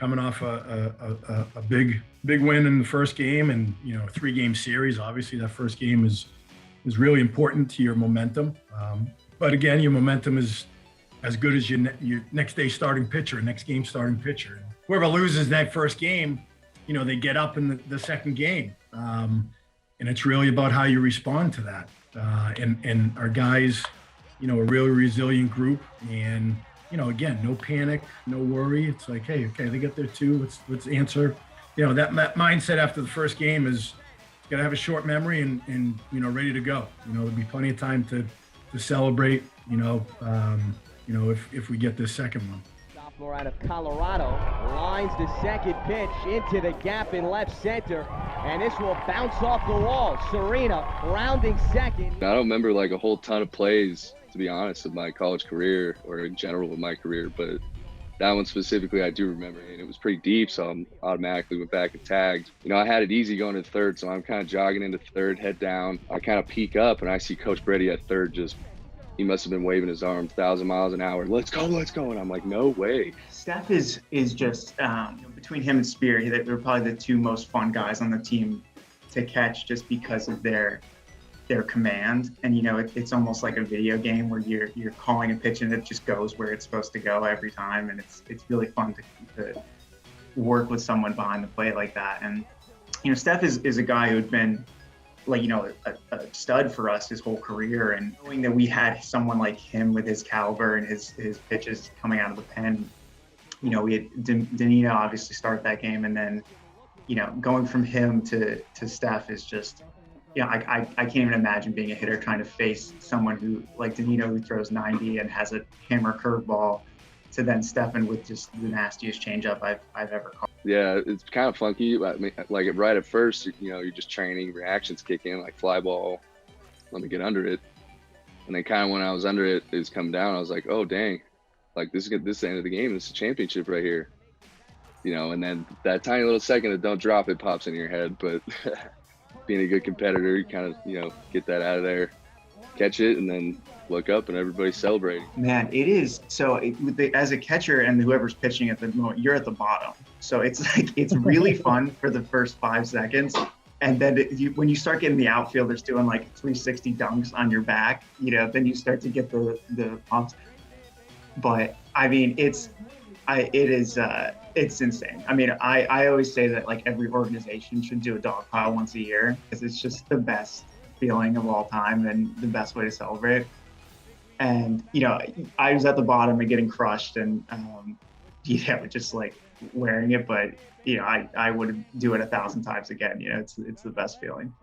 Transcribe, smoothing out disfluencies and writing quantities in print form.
coming off a big win in the first game, and a 3-game series. Obviously, that first game is really important to your momentum. But again, your momentum is as good as your next day starting pitcher, next game starting pitcher. Whoever loses that first game, they get up in the second game. And it's really about how you respond to that. And our guys, a really resilient group. And, again, no panic, no worry. It's like, hey, okay, they got their 2. Let's answer. That mindset after the first game is got to have a short memory and ready to go. There'll be plenty of time to celebrate, if we get this second one. Sophomore out of Colorado lines the second pitch into the gap in left center, and this will bounce off the wall. Serena rounding second. I don't remember like a whole ton of plays, to be honest, of my college career or in general of my career, but that one specifically I do remember, and it was pretty deep, so I automatically went back and tagged. I had it easy going to third, so I'm kind of jogging into third, head down. I kind of peek up, and I see Coach Boretti at third he must have been waving his arms 1,000 miles an hour. Let's go. And I'm like, no way. Steph is just, between him and Spear, they're probably the 2 most fun guys on the team to catch just because of their command. And, it's almost like a video game where you're calling a pitch and it just goes where it's supposed to go every time. And it's really fun to work with someone behind the plate like that. And, Steph is a guy who had been, a stud for us his whole career, and knowing that we had someone like him with his caliber and his pitches coming out of the pen, we had Danilo obviously start that game, and then, going from him to Steph is just, I can't even imagine being a hitter trying to face someone who like Danilo, who throws 90 and has a hammer curveball, to then Stephen with just the nastiest changeup I've ever caught. Yeah, it's kind of funky. I mean, like right at first, you're just training, reactions kick in, like fly ball, let me get under it. And then kind of when I was under it, it's come down. I was like, oh, dang, like this is the end of the game. This is a championship right here. And then that tiny little second that don't drop it pops in your head. But being a good competitor, you kind of, get that out of there, catch it, and then look up and everybody's celebrating. Man, it is. So as a catcher and whoever's pitching at the moment, you're at the bottom. So it's really fun for the first 5 seconds. And then when you start getting the outfielders doing like 360 dunks on your back, then you start to get the pumps. But I mean, it's insane. I mean, I always say that like every organization should do a dog pile once a year, because it's just the best feeling of all time and the best way to celebrate. And, I was at the bottom and getting crushed and, just like wearing it. But, I would do it 1,000 times again. It's the best feeling.